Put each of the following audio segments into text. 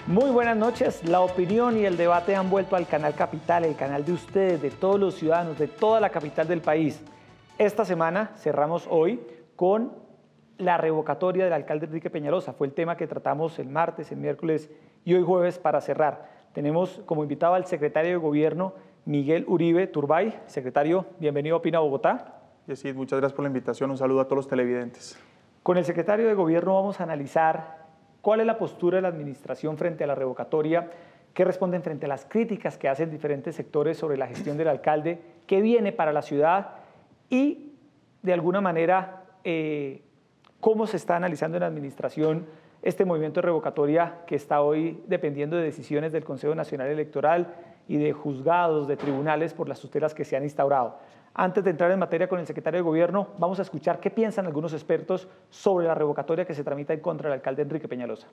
Muy buenas noches. La opinión y el debate han vuelto al canal Capital, el canal de ustedes, de todos los ciudadanos, de toda la capital del país. Esta semana cerramos hoy con la revocatoria del alcalde Enrique Peñalosa. Fue el tema que tratamos el martes, el miércoles y hoy jueves para cerrar. Tenemos como invitado al secretario de Gobierno, Miguel Uribe Turbay. Secretario, bienvenido a Opina Bogotá. Sí, muchas gracias por la invitación. Un saludo a todos los televidentes. Con el secretario de Gobierno vamos a analizar cuál es la postura de la administración frente a la revocatoria, qué responden frente a las críticas que hacen diferentes sectores sobre la gestión del alcalde, qué viene para la ciudad y, de alguna manera, cómo se está analizando en la administración este movimiento de revocatoria que está hoy dependiendo de decisiones del Consejo Nacional Electoral y de juzgados, de tribunales por las tutelas que se han instaurado. Antes de entrar en materia con el secretario de Gobierno, vamos a escuchar qué piensan algunos expertos sobre la revocatoria que se tramita en contra del alcalde Enrique Peñalosa.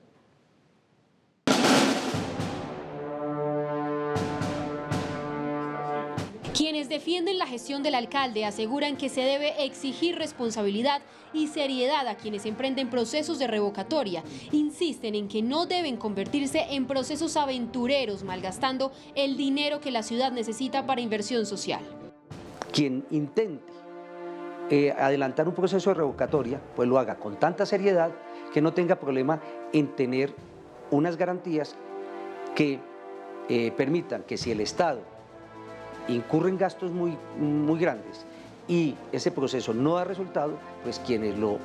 Quienes defienden la gestión del alcalde aseguran que se debe exigir responsabilidad y seriedad a quienes emprenden procesos de revocatoria. Insisten en que no deben convertirse en procesos aventureros, malgastando el dinero que la ciudad necesita para inversión social. Quien intente adelantar un proceso de revocatoria, pues lo haga con tanta seriedad que no tenga problema en tener unas garantías que permitan que si el Estado incurre en gastos muy grandes y ese proceso no da resultado, pues quienes lo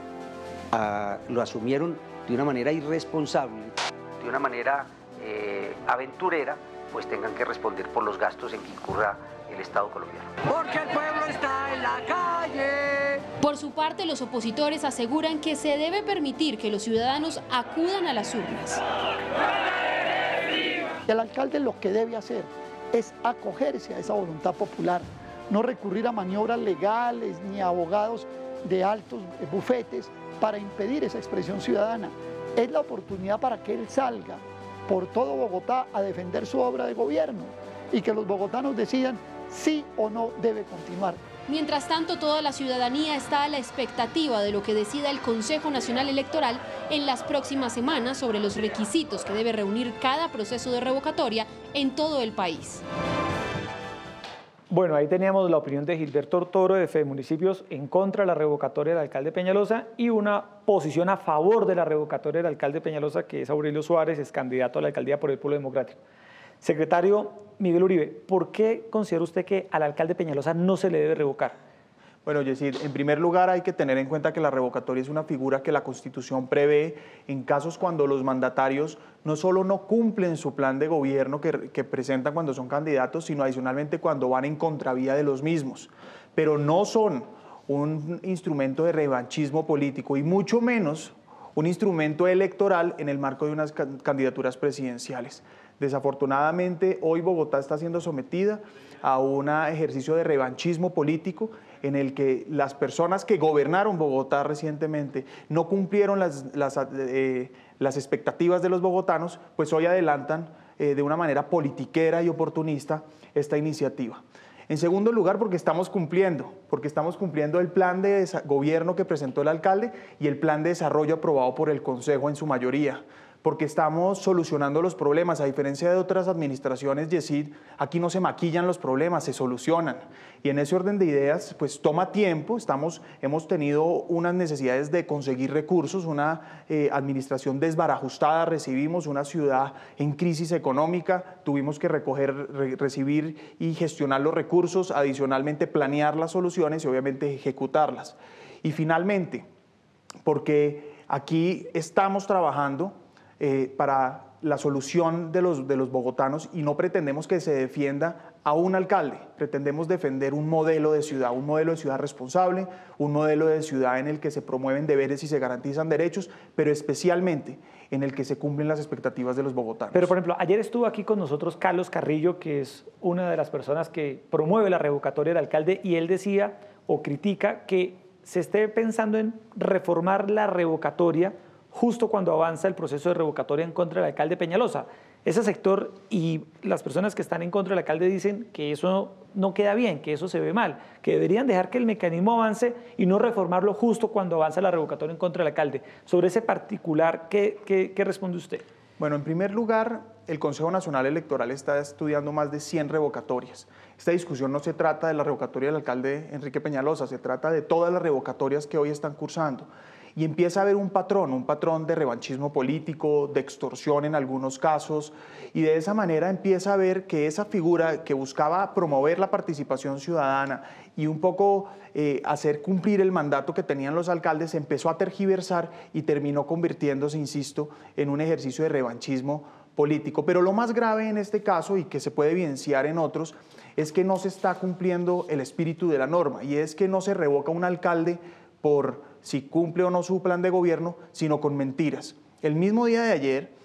asumieron de una manera irresponsable, de una manera aventurera, pues tengan que responder por los gastos en que incurra el Estado colombiano. Porque el pueblo está en la calle. Por su parte, los opositores aseguran que se debe permitir que los ciudadanos acudan a las urnas. El alcalde lo que debe hacer es acogerse a esa voluntad popular, no recurrir a maniobras legales ni a abogados de altos bufetes para impedir esa expresión ciudadana. Es la oportunidad para que él salga por todo Bogotá a defender su obra de gobierno y que los bogotanos decidan sí o no debe continuar. Mientras tanto, toda la ciudadanía está a la expectativa de lo que decida el Consejo Nacional Electoral en las próximas semanas sobre los requisitos que debe reunir cada proceso de revocatoria en todo el país. Bueno, ahí teníamos la opinión de Gilberto Toro de Fedemunicipios en contra de la revocatoria del alcalde Peñalosa y una posición a favor de la revocatoria del alcalde Peñalosa, que es Aurelio Suárez, es candidato a la alcaldía por el Polo Democrático. Secretario Miguel Uribe, ¿por qué considera usted que al alcalde Peñalosa no se le debe revocar? Bueno, Yesid, en primer lugar hay que tener en cuenta que la revocatoria es una figura que la Constitución prevé en casos cuando los mandatarios no solo no cumplen su plan de gobierno que presentan cuando son candidatos, sino adicionalmente cuando van en contravía de los mismos. Pero no son un instrumento de revanchismo político y mucho menos un instrumento electoral en el marco de unas candidaturas presidenciales. Desafortunadamente, hoy Bogotá está siendo sometida a un ejercicio de revanchismo político en el que las personas que gobernaron Bogotá recientemente no cumplieron las expectativas de los bogotanos, pues hoy adelantan de una manera politiquera y oportunista esta iniciativa. En segundo lugar, porque estamos cumpliendo el plan de gobierno que presentó el alcalde y el plan de desarrollo aprobado por el Consejo en su mayoría. Porque estamos solucionando los problemas, a diferencia de otras administraciones, Yesid, aquí no se maquillan los problemas, se solucionan. Y en ese orden de ideas, pues toma tiempo, hemos tenido unas necesidades de conseguir recursos, una administración desbarajustada, recibimos una ciudad en crisis económica, tuvimos que recibir y gestionar los recursos, adicionalmente planear las soluciones y obviamente ejecutarlas. Y finalmente, porque aquí estamos trabajando para la solución de los bogotanos y no pretendemos que se defienda a un alcalde, pretendemos defender un modelo de ciudad responsable, un modelo de ciudad en el que se promueven deberes y se garantizan derechos, pero especialmente en el que se cumplen las expectativas de los bogotanos. Pero, por ejemplo, ayer estuvo aquí con nosotros Carlos Carrillo, que es una de las personas que promueve la revocatoria del alcalde, y él decía o critica que se esté pensando en reformar la revocatoria justo cuando avanza el proceso de revocatoria en contra del alcalde Peñalosa. Ese sector y las personas que están en contra del alcalde dicen que eso no queda bien, que eso se ve mal, que deberían dejar que el mecanismo avance y no reformarlo justo cuando avanza la revocatoria en contra del alcalde. Sobre ese particular, ¿qué responde usted? Bueno, en primer lugar, el Consejo Nacional Electoral está estudiando más de 100 revocatorias. Esta discusión no se trata de la revocatoria del alcalde Enrique Peñalosa, se trata de todas las revocatorias que hoy están cursando. Y empieza a haber un patrón de revanchismo político, de extorsión en algunos casos, y de esa manera empieza a ver que esa figura que buscaba promover la participación ciudadana y un poco hacer cumplir el mandato que tenían los alcaldes, empezó a tergiversar y terminó convirtiéndose, insisto, en un ejercicio de revanchismo político. Pero lo más grave en este caso, y que se puede evidenciar en otros, es que no se está cumpliendo el espíritu de la norma, y es que no se revoca un alcalde por si cumple o no su plan de gobierno, sino con mentiras. El mismo día de ayer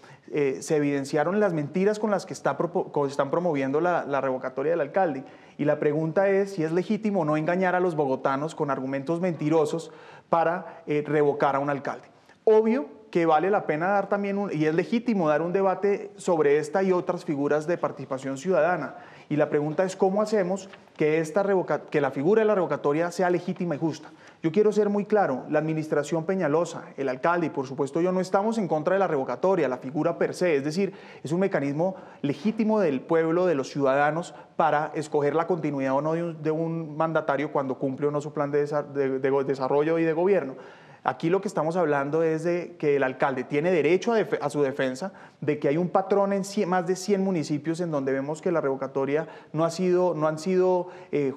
se evidenciaron las mentiras con las que están promoviendo la revocatoria del alcalde. Y la pregunta es si es legítimo o no engañar a los bogotanos con argumentos mentirosos para revocar a un alcalde. Obvio que vale la pena dar también, y es legítimo dar un debate sobre esta y otras figuras de participación ciudadana. Y la pregunta es cómo hacemos que la figura de la revocatoria sea legítima y justa. Yo quiero ser muy claro, la administración Peñalosa, el alcalde y por supuesto yo no estamos en contra de la revocatoria, la figura per se, es decir, es un mecanismo legítimo del pueblo, de los ciudadanos, para escoger la continuidad o no de un mandatario cuando cumple o no su plan de desarrollo y de gobierno. Aquí lo que estamos hablando es de que el alcalde tiene derecho a su defensa, de que hay un patrón en más de 100 municipios en donde vemos que la revocatoria no han sido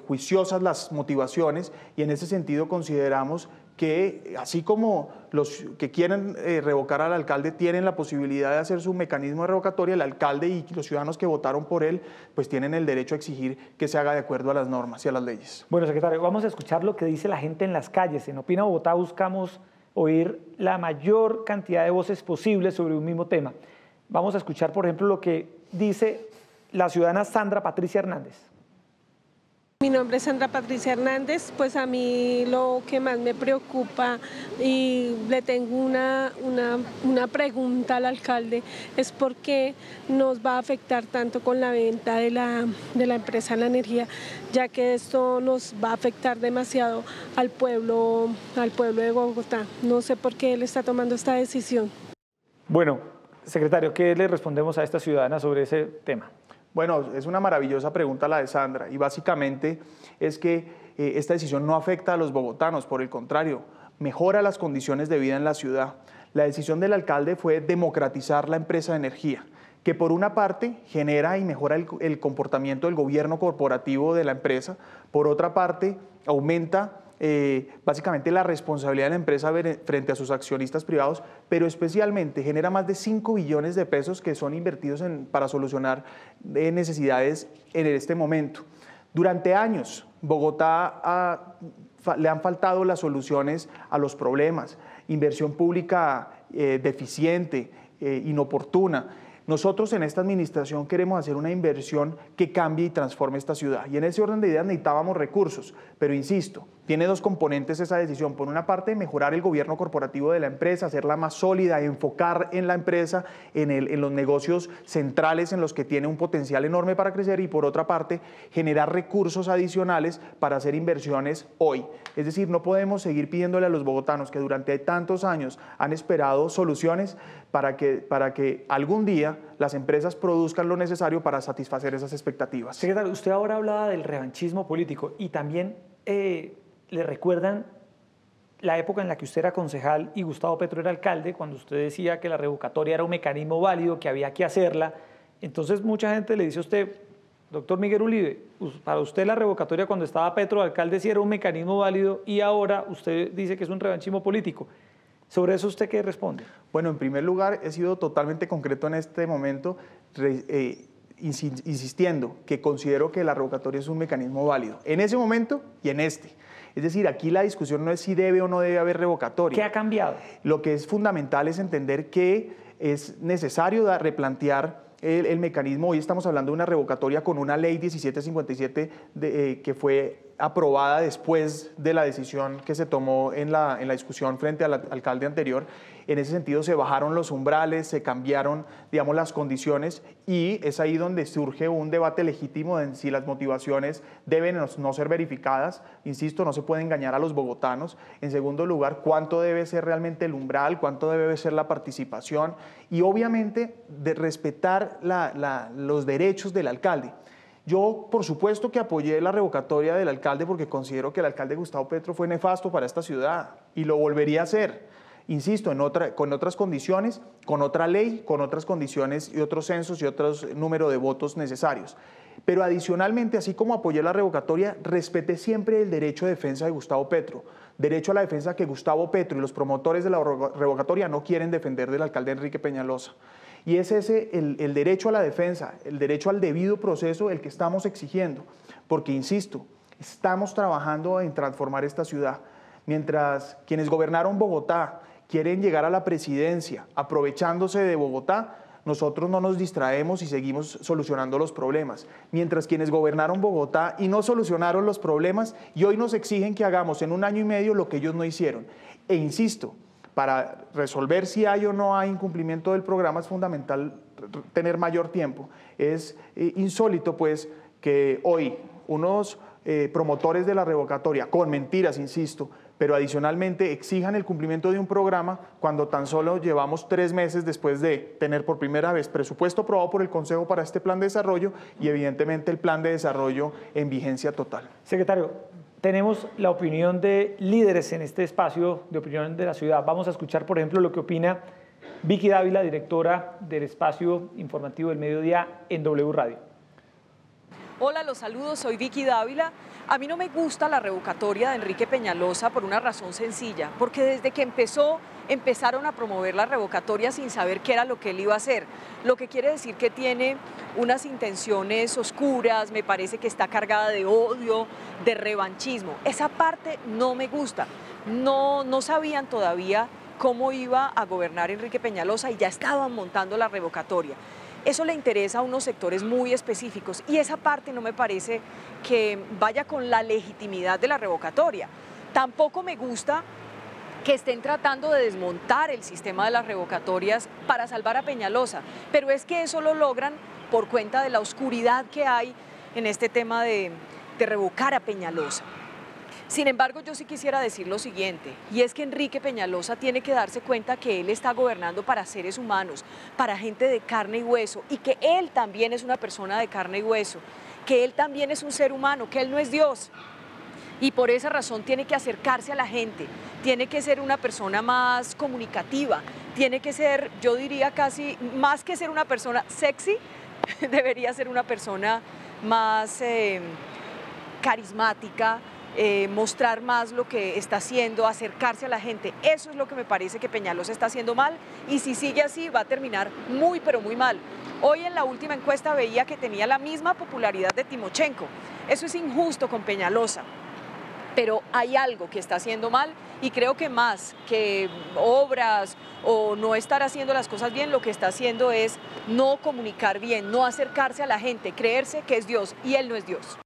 juiciosas las motivaciones, y en ese sentido consideramos que así como los que quieren revocar al alcalde tienen la posibilidad de hacer su mecanismo de revocatoria, el alcalde y los ciudadanos que votaron por él pues tienen el derecho a exigir que se haga de acuerdo a las normas y a las leyes. Bueno, secretario, vamos a escuchar lo que dice la gente en las calles. En Opina Bogotá buscamos oír la mayor cantidad de voces posibles sobre un mismo tema. Vamos a escuchar, por ejemplo, lo que dice la ciudadana Sandra Patricia Hernández. Mi nombre es Sandra Patricia Hernández, pues a mí lo que más me preocupa y le tengo una pregunta al alcalde es por qué nos va a afectar tanto con la venta de la empresa La Energía, ya que esto nos va a afectar demasiado al pueblo de Bogotá. No sé por qué él está tomando esta decisión. Bueno, secretario, ¿qué le respondemos a esta ciudadana sobre ese tema? Bueno, es una maravillosa pregunta la de Sandra y básicamente es que esta decisión no afecta a los bogotanos, por el contrario, mejora las condiciones de vida en la ciudad. La decisión del alcalde fue democratizar la empresa de energía, que por una parte genera y mejora el comportamiento del gobierno corporativo de la empresa, por otra parte aumenta básicamente la responsabilidad de la empresa frente a sus accionistas privados, pero especialmente genera más de 5 billones de pesos que son invertidos para solucionar necesidades en este momento. Durante años, Bogotá le han faltado las soluciones a los problemas, inversión pública deficiente, inoportuna. Nosotros en esta administración queremos hacer una inversión que cambie y transforme esta ciudad. Y en ese orden de ideas necesitábamos recursos, pero insisto, tiene dos componentes esa decisión. Por una parte, mejorar el gobierno corporativo de la empresa, hacerla más sólida, enfocar en la empresa, en los negocios centrales en los que tiene un potencial enorme para crecer, y por otra parte, generar recursos adicionales para hacer inversiones hoy. Es decir, no podemos seguir pidiéndole a los bogotanos que durante tantos años han esperado soluciones para que algún día las empresas produzcan lo necesario para satisfacer esas expectativas. Secretario, usted ahora hablaba del revanchismo político y también le recuerdan la época en la que usted era concejal y Gustavo Petro era alcalde, cuando usted decía que la revocatoria era un mecanismo válido, que había que hacerla. Entonces mucha gente le dice a usted, doctor Miguel Uribe, para usted la revocatoria cuando estaba Petro alcalde sí era un mecanismo válido y ahora usted dice que es un revanchismo político. ¿Sobre eso usted qué responde? Bueno, en primer lugar, he sido totalmente concreto en este momento, insistiendo que considero que la revocatoria es un mecanismo válido, en ese momento y en este. Es decir, aquí la discusión no es si debe o no debe haber revocatoria. ¿Qué ha cambiado? Lo que es fundamental es entender que es necesario replantear el mecanismo. Hoy estamos hablando de una revocatoria con una ley 1757 que fue aprobada después de la decisión que se tomó en la discusión frente al alcalde anterior. En ese sentido se bajaron los umbrales, se cambiaron, digamos, las condiciones, y es ahí donde surge un debate legítimo de si las motivaciones deben o no ser verificadas. Insisto, no se puede engañar a los bogotanos. En segundo lugar, cuánto debe ser realmente el umbral, cuánto debe ser la participación, y obviamente de respetar los derechos del alcalde. Yo, por supuesto que apoyé la revocatoria del alcalde porque considero que el alcalde Gustavo Petro fue nefasto para esta ciudad y lo volvería a hacer. Insisto, con otras condiciones, con otra ley, con otras condiciones y otros censos y otros número de votos necesarios. Pero adicionalmente, así como apoyé la revocatoria, respeté siempre el derecho de defensa de Gustavo Petro. Derecho a la defensa que Gustavo Petro y los promotores de la revocatoria no quieren defender del alcalde Enrique Peñalosa. Y es ese el derecho a la defensa, el derecho al debido proceso el que estamos exigiendo. Porque, insisto, estamos trabajando en transformar esta ciudad. Mientras quienes gobernaron Bogotá quieren llegar a la presidencia aprovechándose de Bogotá, nosotros no nos distraemos y seguimos solucionando los problemas. Mientras quienes gobernaron Bogotá y no solucionaron los problemas, y hoy nos exigen que hagamos en 1 año y medio lo que ellos no hicieron. E insisto, para resolver si hay o no hay incumplimiento del programa es fundamental tener mayor tiempo. Es insólito, pues, que hoy unos promotores de la revocatoria, con mentiras, insisto, pero adicionalmente exijan el cumplimiento de un programa cuando tan solo llevamos 3 meses después de tener por primera vez presupuesto aprobado por el Consejo para este plan de desarrollo y evidentemente el plan de desarrollo en vigencia total. Secretario, tenemos la opinión de líderes en este espacio de opinión de la ciudad. Vamos a escuchar, por ejemplo, lo que opina Vicky Dávila, directora del espacio informativo del mediodía en W Radio. Hola, los saludos, soy Vicky Dávila. A mí no me gusta la revocatoria de Enrique Peñalosa por una razón sencilla, porque desde que empezaron a promover la revocatoria sin saber qué era lo que él iba a hacer, lo que quiere decir que tiene unas intenciones oscuras, me parece que está cargada de odio, de revanchismo. Esa parte no me gusta. No sabían todavía cómo iba a gobernar Enrique Peñalosa y ya estaban montando la revocatoria. Eso le interesa a unos sectores muy específicos y esa parte no me parece que vaya con la legitimidad de la revocatoria. Tampoco me gusta que estén tratando de desmontar el sistema de las revocatorias para salvar a Peñalosa, pero es que eso lo logran por cuenta de la oscuridad que hay en este tema de revocar a Peñalosa. Sin embargo, yo sí quisiera decir lo siguiente, y es que Enrique Peñalosa tiene que darse cuenta que él está gobernando para seres humanos, para gente de carne y hueso, y que él también es una persona de carne y hueso, que él también es un ser humano, que él no es Dios. Y por esa razón tiene que acercarse a la gente, tiene que ser una persona más comunicativa, tiene que ser, yo diría casi, más que ser una persona sexy, debería ser una persona más carismática, mostrar más lo que está haciendo, acercarse a la gente. Eso es lo que me parece que Peñalosa está haciendo mal y si sigue así va a terminar muy pero muy mal. Hoy en la última encuesta veía que tenía la misma popularidad de Timochenko. Eso es injusto con Peñalosa, pero hay algo que está haciendo mal y creo que más que obras o no estar haciendo las cosas bien, lo que está haciendo es no comunicar bien, no acercarse a la gente, creerse que es Dios y él no es Dios.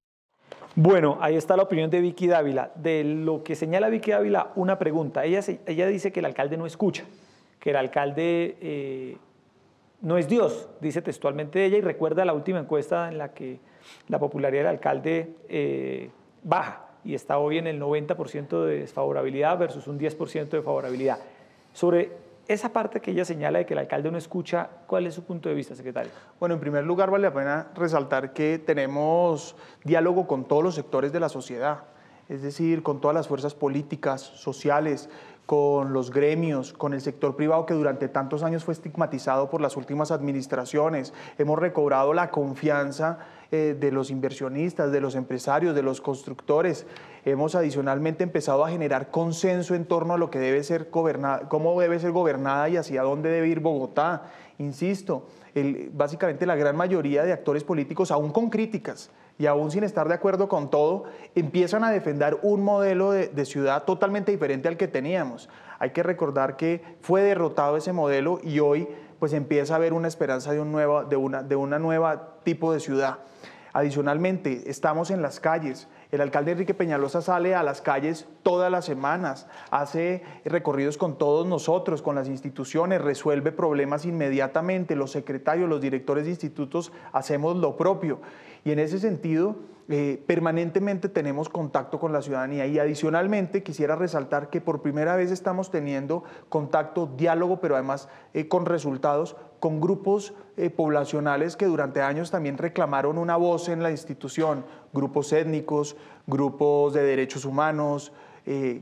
Bueno, ahí está la opinión de Vicky Dávila. De lo que señala Vicky Dávila, una pregunta. Ella dice que el alcalde no escucha, que el alcalde no es Dios, dice textualmente ella, y recuerda la última encuesta en la que la popularidad del alcalde baja y está hoy en el 90% de desfavorabilidad versus un 10% de favorabilidad. Sobre esa parte que ella señala de que el alcalde no escucha, ¿cuál es su punto de vista, secretario? Bueno, en primer lugar vale la pena resaltar que tenemos diálogo con todos los sectores de la sociedad, es decir, con todas las fuerzas políticas, sociales, con los gremios, con el sector privado que durante tantos años fue estigmatizado por las últimas administraciones. Hemos recobrado la confianza de los inversionistas, de los empresarios, de los constructores. Hemos adicionalmente empezado a generar consenso en torno a lo que debe ser gobernada, cómo debe ser gobernada y hacia dónde debe ir Bogotá. Insisto, básicamente la gran mayoría de actores políticos, aún con críticas y aún sin estar de acuerdo con todo, empiezan a defender un modelo de ciudad totalmente diferente al que teníamos. Hay que recordar que fue derrotado ese modelo y hoy pues empieza a haber una esperanza de una nueva tipo de ciudad. Adicionalmente, estamos en las calles, El alcalde Enrique Peñalosa sale a las calles todas las semanas, hace recorridos con todos nosotros, con las instituciones, resuelve problemas inmediatamente. Los secretarios, los directores de institutos hacemos lo propio. Y en ese sentido, permanentemente tenemos contacto con la ciudadanía. Y adicionalmente quisiera resaltar que por primera vez estamos teniendo contacto, diálogo, pero además con resultados, con grupos poblacionales que durante años también reclamaron una voz en la institución, grupos étnicos, grupos de derechos humanos,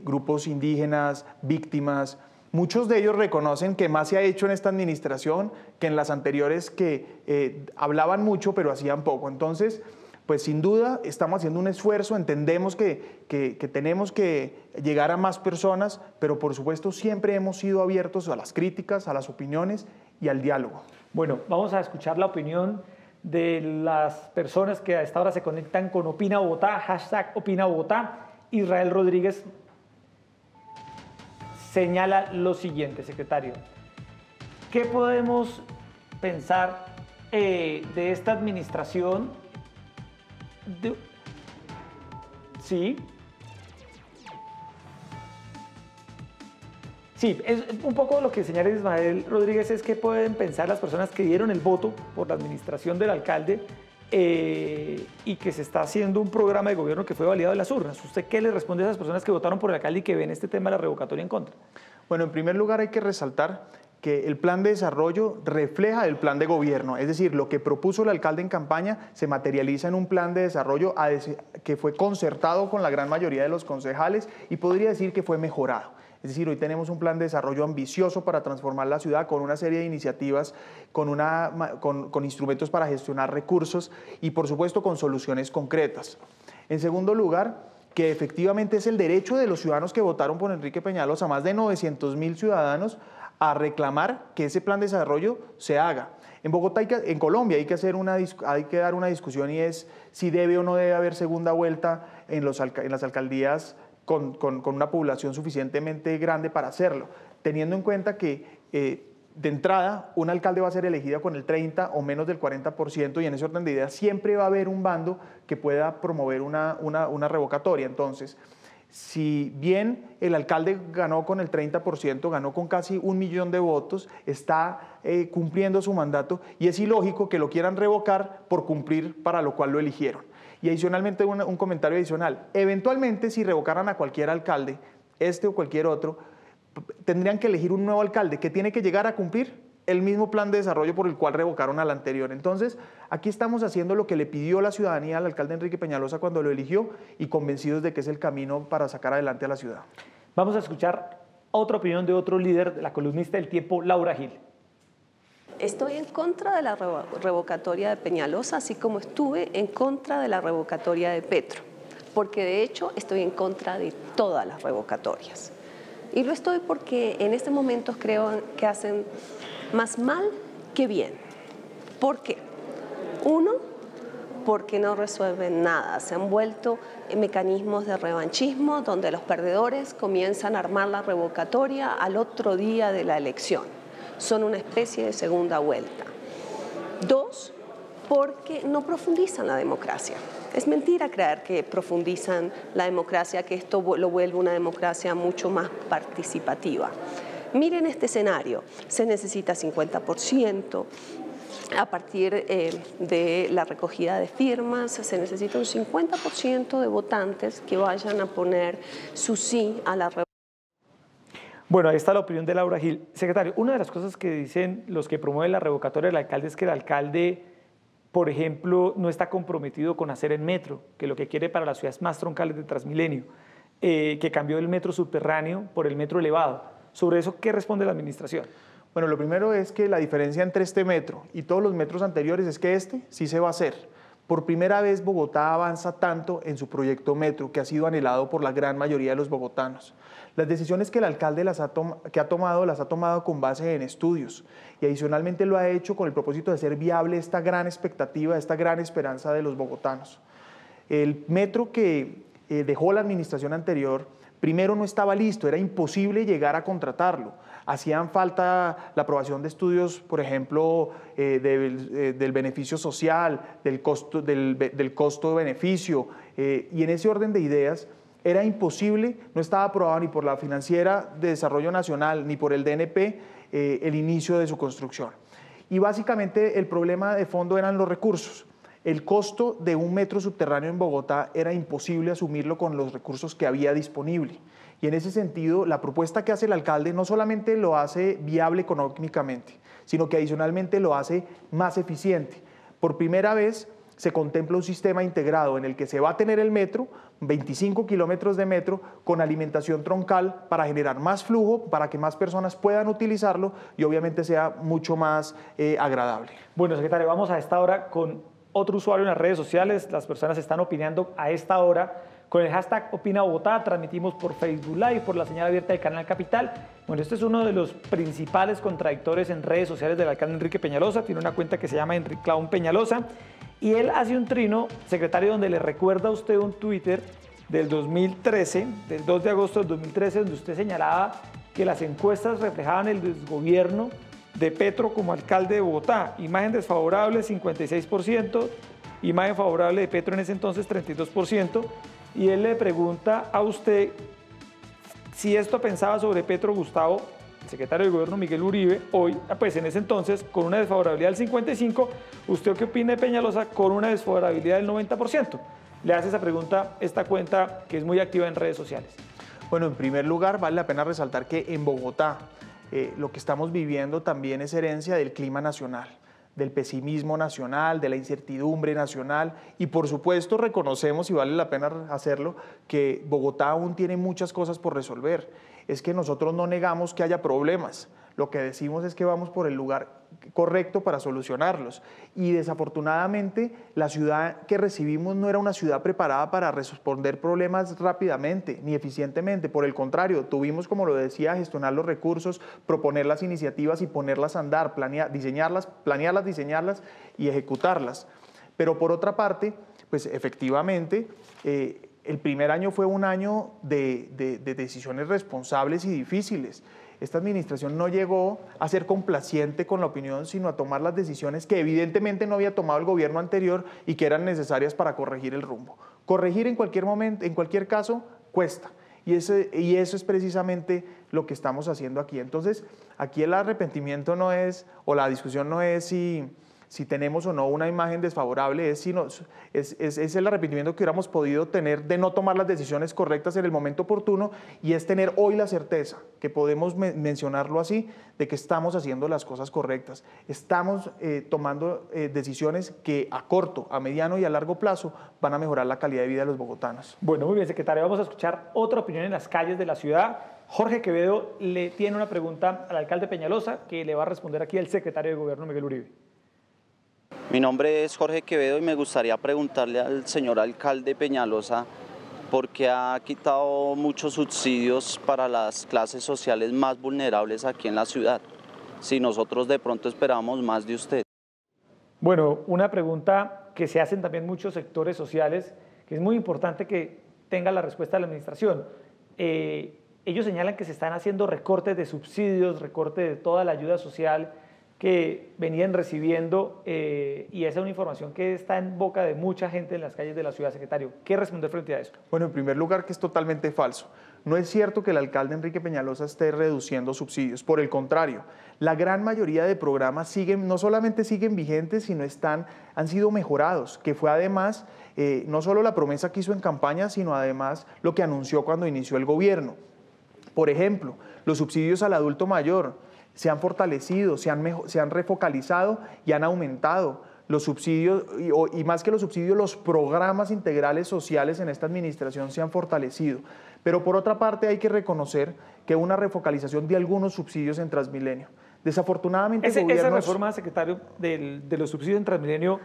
grupos indígenas, víctimas. Muchos de ellos reconocen que más se ha hecho en esta administración que en las anteriores, que hablaban mucho pero hacían poco. Entonces, pues sin duda estamos haciendo un esfuerzo, entendemos que tenemos que llegar a más personas, pero por supuesto siempre hemos sido abiertos a las críticas, a las opiniones y al diálogo. Bueno, vamos a escuchar la opinión de las personas que a esta hora se conectan con Opina Bogotá, hashtag Opina Bogotá. Israel Rodríguez señala lo siguiente, secretario. ¿Qué podemos pensar de esta administración? Sí. Sí, es un poco lo que señala Israel Rodríguez, es que pueden pensar las personas que dieron el voto por la administración del alcalde y que se está haciendo un programa de gobierno que fue validado en las urnas. ¿Usted qué le responde a esas personas que votaron por el alcalde y que ven este tema de la revocatoria en contra? Bueno, en primer lugar hay que resaltar que el plan de desarrollo refleja el plan de gobierno, es decir, lo que propuso el alcalde en campaña se materializa en un plan de desarrollo que fue concertado con la gran mayoría de los concejales y podría decir que fue mejorado. Es decir, hoy tenemos un plan de desarrollo ambicioso para transformar la ciudad con una serie de iniciativas, con instrumentos para gestionar recursos y por supuesto con soluciones concretas. En segundo lugar, que efectivamente es el derecho de los ciudadanos que votaron por Enrique Peñalosa, más de 900.000 ciudadanos, a reclamar que ese plan de desarrollo se haga. En Bogotá, en Colombia, hay que dar una discusión y es si debe o no debe haber segunda vuelta en las alcaldías con una población suficientemente grande para hacerlo, teniendo en cuenta que de entrada un alcalde va a ser elegido con el 30 o menos del 40% y en ese orden de ideas siempre va a haber un bando que pueda promover una revocatoria. Entonces, si bien el alcalde ganó con el 30%, ganó con casi 1 millón de votos, está cumpliendo su mandato y es ilógico que lo quieran revocar por cumplir para lo cual lo eligieron. Y adicionalmente, un comentario adicional, eventualmente si revocaran a cualquier alcalde, este o cualquier otro, tendrían que elegir un nuevo alcalde que tiene que llegar a cumplir el mismo plan de desarrollo por el cual revocaron al anterior. Entonces, aquí estamos haciendo lo que le pidió la ciudadanía al alcalde Enrique Peñalosa cuando lo eligió y convencidos de que es el camino para sacar adelante a la ciudad. Vamos a escuchar otra opinión de otro líder, de la columnista del Tiempo, Laura Gil. Estoy en contra de la revocatoria de Peñalosa, así como estuve en contra de la revocatoria de Petro, porque de hecho estoy en contra de todas las revocatorias. Y lo estoy porque en este momento creo que hacen más mal que bien. ¿Por qué? Uno, porque no resuelven nada. Se han vuelto en mecanismos de revanchismo donde los perdedores comienzan a armar la revocatoria al otro día de la elección. Son una especie de segunda vuelta. Dos, porque no profundizan la democracia. Es mentira creer que profundizan la democracia, que esto lo vuelve una democracia mucho más participativa. Miren este escenario, se necesita 50%, a partir de la recogida de firmas, se necesita un 50% de votantes que vayan a poner su sí a la revocatoria. Bueno, ahí está la opinión de Laura Gil. Secretario, una de las cosas que dicen los que promueven la revocatoria del alcalde es que el alcalde, por ejemplo, no está comprometido con hacer el metro, que lo que quiere para las ciudades más troncales de Transmilenio, que cambió el metro subterráneo por el metro elevado. ¿Sobre eso qué responde la administración? Bueno, lo primero es que la diferencia entre este metro y todos los metros anteriores es que este sí se va a hacer. Por primera vez Bogotá avanza tanto en su proyecto metro, que ha sido anhelado por la gran mayoría de los bogotanos. Las decisiones que el alcalde ha tomado con base en estudios y adicionalmente lo ha hecho con el propósito de hacer viable esta gran expectativa, esta gran esperanza de los bogotanos. El metro que dejó la administración anterior Primero, no estaba listo, era imposible llegar a contratarlo. Hacían falta la aprobación de estudios, por ejemplo, del beneficio social, del costo-beneficio, y en ese orden de ideas era imposible, no estaba aprobado ni por la Financiera de Desarrollo Nacional ni por el DNP el inicio de su construcción. Y básicamente el problema de fondo eran los recursos. El costo de un metro subterráneo en Bogotá era imposible asumirlo con los recursos que había disponible. Y en ese sentido, la propuesta que hace el alcalde no solamente lo hace viable económicamente, sino que adicionalmente lo hace más eficiente. Por primera vez se contempla un sistema integrado en el que se va a tener el metro, 25 kilómetros de metro, con alimentación troncal para generar más flujo, para que más personas puedan utilizarlo y obviamente sea mucho más agradable. Bueno, secretario, vamos a esta hora con otro usuario en las redes sociales. Las personas están opinando a esta hora con el hashtag Opina Bogotá. Transmitimos por Facebook Live, por la señal abierta del Canal Capital. Bueno, este es uno de los principales contradictores en redes sociales del alcalde Enrique Peñalosa. Tiene una cuenta que se llama Enrique Clown Peñalosa. Y él hace un trino, secretario, donde le recuerda a usted un Twitter del 2013, del 2 de agosto del 2013, donde usted señalaba que las encuestas reflejaban el desgobierno de Petro como alcalde de Bogotá. Imagen desfavorable, 56%, imagen favorable de Petro en ese entonces, 32%. Y él le pregunta a usted si esto pensaba sobre Petro Gustavo, el secretario de Gobierno Miguel Uribe, hoy, pues en ese entonces, con una desfavorabilidad del 55%, ¿usted qué opina de Peñalosa con una desfavorabilidad del 90%? Le hace esa pregunta esta cuenta que es muy activa en redes sociales. Bueno, en primer lugar, vale la pena resaltar que en Bogotá lo que estamos viviendo también es herencia del clima nacional, del pesimismo nacional, de la incertidumbre nacional y por supuesto reconocemos, y vale la pena hacerlo, que Bogotá aún tiene muchas cosas por resolver. Es que nosotros no negamos que haya problemas, lo que decimos es que vamos por el lugar correcto para solucionarlos y desafortunadamente la ciudad que recibimos no era una ciudad preparada para responder problemas rápidamente ni eficientemente, por el contrario, tuvimos, como lo decía, gestionar los recursos, proponer las iniciativas y ponerlas a andar, planearlas y ejecutarlas. Pero por otra parte, pues efectivamente, el primer año fue un año de decisiones responsables y difíciles. Esta administración no llegó a ser complaciente con la opinión, sino a tomar las decisiones que evidentemente no había tomado el gobierno anterior y que eran necesarias para corregir el rumbo. Corregir en cualquier momento, en cualquier caso, cuesta. Y eso es precisamente lo que estamos haciendo aquí. Entonces, aquí el arrepentimiento no es, o la discusión no es si tenemos o no una imagen desfavorable, es el arrepentimiento que hubiéramos podido tener de no tomar las decisiones correctas en el momento oportuno y es tener hoy la certeza, que podemos mencionarlo así, de que estamos haciendo las cosas correctas. Estamos tomando decisiones que a corto, a mediano y a largo plazo van a mejorar la calidad de vida de los bogotanos. Bueno, muy bien, secretario. Vamos a escuchar otra opinión en las calles de la ciudad. Jorge Quevedo le tiene una pregunta al alcalde Peñalosa que le va a responder aquí el secretario de Gobierno Miguel Uribe. Mi nombre es Jorge Quevedo y me gustaría preguntarle al señor alcalde Peñalosa por qué ha quitado muchos subsidios para las clases sociales más vulnerables aquí en la ciudad, si nosotros de pronto esperamos más de usted. Bueno, una pregunta que se hacen también muchos sectores sociales, que es muy importante que tenga la respuesta de la administración. Ellos señalan que se están haciendo recortes de subsidios, recortes de toda la ayuda social que venían recibiendo y esa es una información que está en boca de mucha gente en las calles de la ciudad, secretario. ¿Qué responder frente a eso? Bueno, en primer lugar que es totalmente falso. No es cierto que el alcalde Enrique Peñalosa esté reduciendo subsidios, por el contrario, la gran mayoría de programas no solamente siguen vigentes, sino han sido mejorados, que fue además no solo la promesa que hizo en campaña, sino además lo que anunció cuando inició el gobierno. Por ejemplo, los subsidios al adulto mayor se han fortalecido, se han refocalizado y han aumentado. Los subsidios, y más que los subsidios, los programas integrales sociales en esta administración se han fortalecido. Pero por otra parte hay que reconocer que una refocalización de algunos subsidios en Transmilenio. Desafortunadamente esa reforma, secretario, de los subsidios en Transmilenio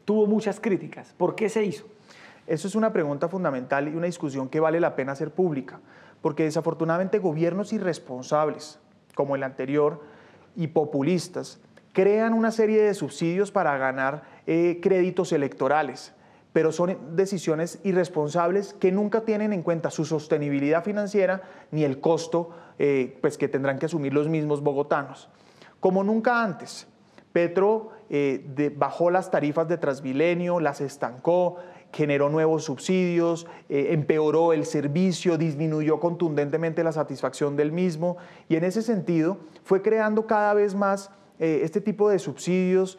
tuvo muchas críticas. ¿Por qué se hizo? Eso es una pregunta fundamental y una discusión que vale la pena hacer pública, porque desafortunadamente gobiernos irresponsables, como el anterior, y populistas, crean una serie de subsidios para ganar créditos electorales. pero son decisiones irresponsables que nunca tienen en cuenta su sostenibilidad financiera ni el costo pues que tendrán que asumir los mismos bogotanos. Como nunca antes, Petro bajó las tarifas de Transmilenio, las estancó, generó nuevos subsidios, empeoró el servicio, disminuyó contundentemente la satisfacción del mismo y en ese sentido fue creando cada vez más este tipo de subsidios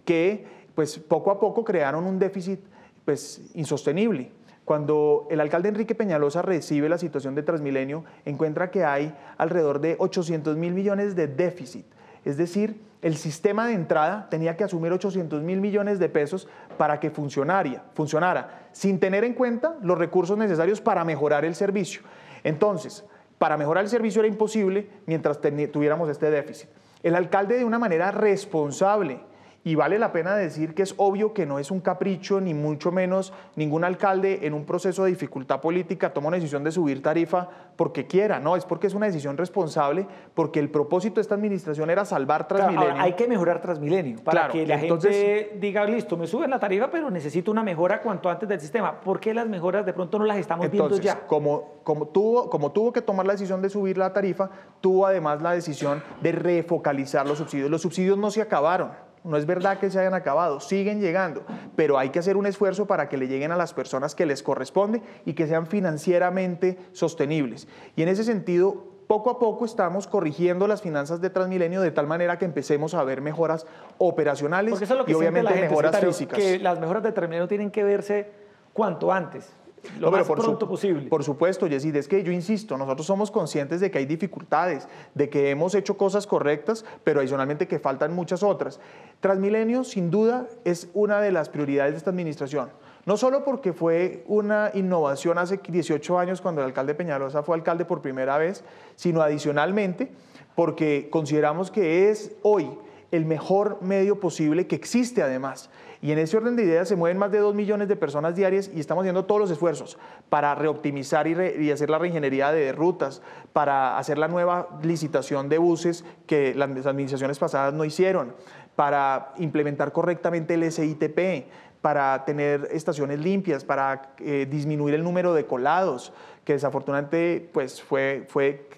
que pues poco a poco crearon un déficit pues insostenible. Cuando el alcalde Enrique Peñalosa recibe la situación de Transmilenio, encuentra que hay alrededor de 800.000 millones de déficit. Es decir, el sistema de entrada tenía que asumir 800.000 millones de pesos para que funcionara, sin tener en cuenta los recursos necesarios para mejorar el servicio. Entonces, para mejorar el servicio era imposible mientras tuviéramos este déficit. El alcalde, de una manera responsable, y vale la pena decir que es obvio que no es un capricho, ni mucho menos ningún alcalde en un proceso de dificultad política toma una decisión de subir tarifa porque quiera, no, es porque es una decisión responsable, porque el propósito de esta administración era salvar Transmilenio. Claro, ahora, hay que mejorar Transmilenio para que la gente diga, listo, me suben la tarifa, pero necesito una mejora cuanto antes del sistema. ¿Por qué las mejoras de pronto no las estamos viendo ya? Como tuvo que tomar la decisión de subir la tarifa, tuvo además la decisión de refocalizar los subsidios. Los subsidios no se acabaron. No es verdad que se hayan acabado, siguen llegando, pero hay que hacer un esfuerzo para que le lleguen a las personas que les corresponde y que sean financieramente sostenibles. Y en ese sentido, poco a poco estamos corrigiendo las finanzas de Transmilenio de tal manera que empecemos a ver mejoras operacionales y obviamente mejoras físicas. Que las mejoras de Transmilenio tienen que verse cuanto antes. Lo más pronto posible. Por supuesto, Yesid, es que yo insisto, nosotros somos conscientes de que hay dificultades, de que hemos hecho cosas correctas, pero adicionalmente que faltan muchas otras. Transmilenio, sin duda, es una de las prioridades de esta administración. No solo porque fue una innovación hace 18 años cuando el alcalde Peñalosa fue alcalde por primera vez, sino adicionalmente porque consideramos que es hoy el mejor medio posible que existe además. Y en ese orden de ideas se mueven más de 2 millones de personas diarias y estamos haciendo todos los esfuerzos para reoptimizar y hacer la reingeniería de rutas, para hacer la nueva licitación de buses que las administraciones pasadas no hicieron, para implementar correctamente el SITP, para tener estaciones limpias, para disminuir el número de colados, que desafortunadamente pues,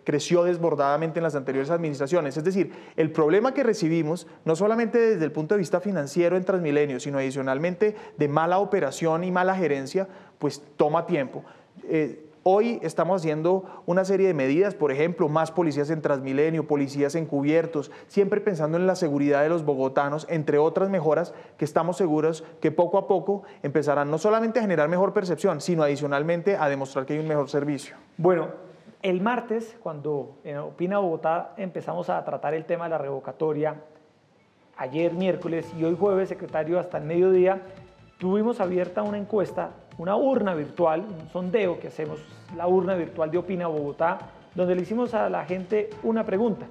creció desbordadamente en las anteriores administraciones. Es decir, el problema que recibimos, no solamente desde el punto de vista financiero en Transmilenio, sino adicionalmente de mala operación y mala gerencia, pues toma tiempo. Hoy estamos haciendo una serie de medidas, por ejemplo, más policías en Transmilenio, policías encubiertos, siempre pensando en la seguridad de los bogotanos, entre otras mejoras que estamos seguros que poco a poco empezarán no solamente a generar mejor percepción, sino adicionalmente a demostrar que hay un mejor servicio. Bueno, el martes, cuando en Opina Bogotá empezamos a tratar el tema de la revocatoria, ayer miércoles y hoy jueves, secretario, hasta el mediodía, tuvimos abierta una encuesta, una urna virtual, un sondeo que hacemos, la urna virtual de Opina Bogotá, donde le hicimos a la gente una pregunta.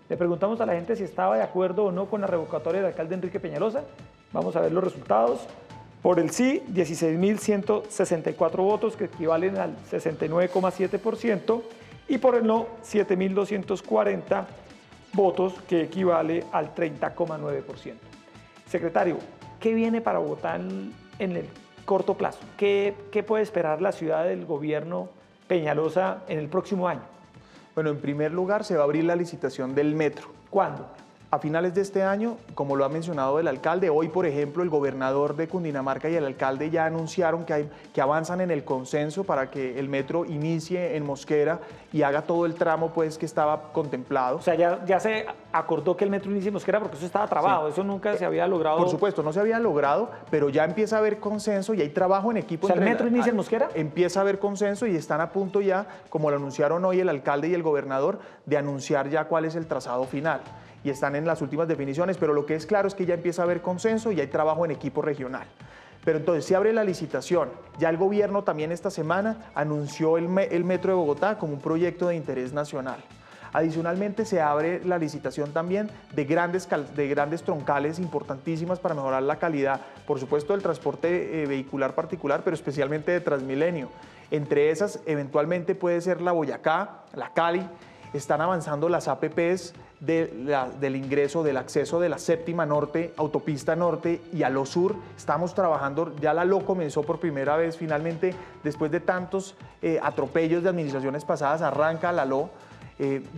Le preguntamos a la gente si estaba de acuerdo o no con la revocatoria del alcalde Enrique Peñalosa. Vamos a ver los resultados. Por el sí, 16.164 votos, que equivalen al 69,7%, y por el no, 7.240 votos, que equivale al 30,9%. Secretario, ¿qué viene para Bogotá en el corto plazo? ¿Qué puede esperar la ciudad del gobierno Peñalosa en el próximo año? Bueno, en primer lugar se va a abrir la licitación del metro. ¿Cuándo? A finales de este año, como lo ha mencionado el alcalde, hoy, por ejemplo, el gobernador de Cundinamarca y el alcalde ya anunciaron que avanzan en el consenso para que el metro inicie en Mosquera y haga todo el tramo pues, que estaba contemplado. O sea, ya se acordó que el metro inicie en Mosquera porque eso estaba trabado, sí. Eso nunca se había logrado. Por supuesto, no se había logrado, pero ya empieza a haber consenso y hay trabajo en equipo. O sea, ¿el metro inicia en Mosquera? Empieza a haber consenso y están a punto ya, como lo anunciaron hoy el alcalde y el gobernador, de anunciar ya cuál es el trazado final. Y están en las últimas definiciones, pero lo que es claro es que ya empieza a haber consenso y hay trabajo en equipo regional. Pero entonces se abre la licitación. Ya el gobierno también esta semana anunció el Metro de Bogotá como un proyecto de interés nacional. Adicionalmente se abre la licitación también de grandes troncales importantísimas para mejorar la calidad, por supuesto del transporte vehicular particular, pero especialmente de Transmilenio. Entre esas eventualmente puede ser la Boyacá, la Cali, están avanzando las APPs del ingreso, del acceso de la séptima norte, autopista norte y a lo sur. Estamos trabajando, ya la LO comenzó por primera vez, finalmente, después de tantos atropellos de administraciones pasadas, arranca la LO.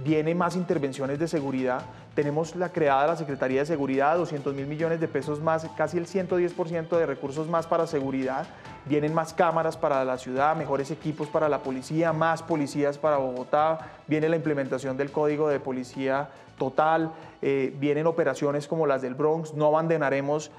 Vienen más intervenciones de seguridad. Tenemos la creada la Secretaría de Seguridad, 200.000 millones de pesos más, casi el 110% de recursos más para seguridad. Vienen más cámaras para la ciudad, mejores equipos para la policía, más policías para Bogotá. Viene la implementación del Código de Policía Total. Vienen operaciones como las del Bronx. No abandonaremos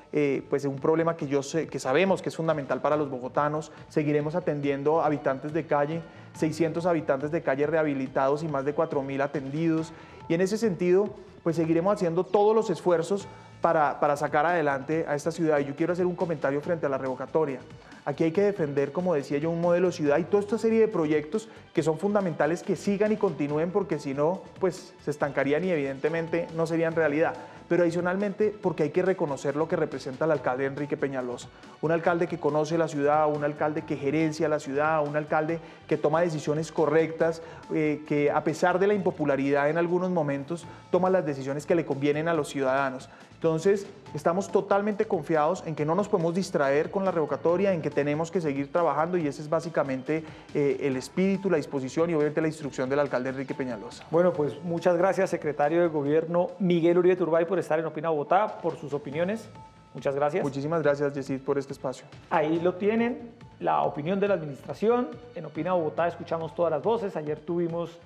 pues un problema que sabemos que es fundamental para los bogotanos. Seguiremos atendiendo habitantes de calle, 600 habitantes de calle rehabilitados y más de 4.000 atendidos. Y en ese sentido, pues seguiremos haciendo todos los esfuerzos para sacar adelante a esta ciudad. Y yo quiero hacer un comentario frente a la revocatoria. Aquí hay que defender, como decía yo, un modelo de ciudad y toda esta serie de proyectos que son fundamentales que sigan y continúen, porque si no, pues se estancarían y evidentemente no serían realidad. Pero adicionalmente, porque hay que reconocer lo que representa el alcalde Enrique Peñalosa. Un alcalde que conoce la ciudad, un alcalde que gerencia la ciudad, un alcalde que toma decisiones correctas, que a pesar de la impopularidad en algunos momentos, toma las decisiones que le convienen a los ciudadanos. Entonces, estamos totalmente confiados en que no nos podemos distraer con la revocatoria, en que tenemos que seguir trabajando y ese es básicamente el espíritu, la disposición y obviamente la instrucción del alcalde Enrique Peñalosa. Bueno, pues muchas gracias, secretario de Gobierno Miguel Uribe Turbay, por estar en Opina Bogotá, por sus opiniones. Muchas gracias. Muchísimas gracias, Yesid, por este espacio. Ahí lo tienen, la opinión de la administración. En Opina Bogotá escuchamos todas las voces. Ayer tuvimos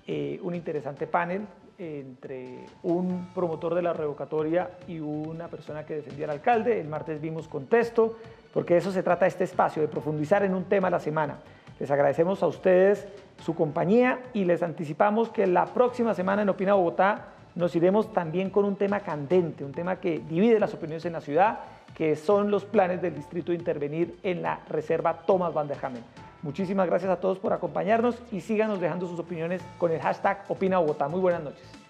un interesante panel entre un promotor de la revocatoria y una persona que defendía al alcalde. El martes vimos contexto, porque de eso se trata este espacio, de profundizar en un tema a la semana. Les agradecemos a ustedes su compañía y les anticipamos que la próxima semana en Opina Bogotá nos iremos también con un tema candente, un tema que divide las opiniones en la ciudad, que son los planes del distrito de intervenir en la reserva Thomas Van der Hamen. Muchísimas gracias a todos por acompañarnos y síganos dejando sus opiniones con el hashtag Opina Bogotá. Muy buenas noches.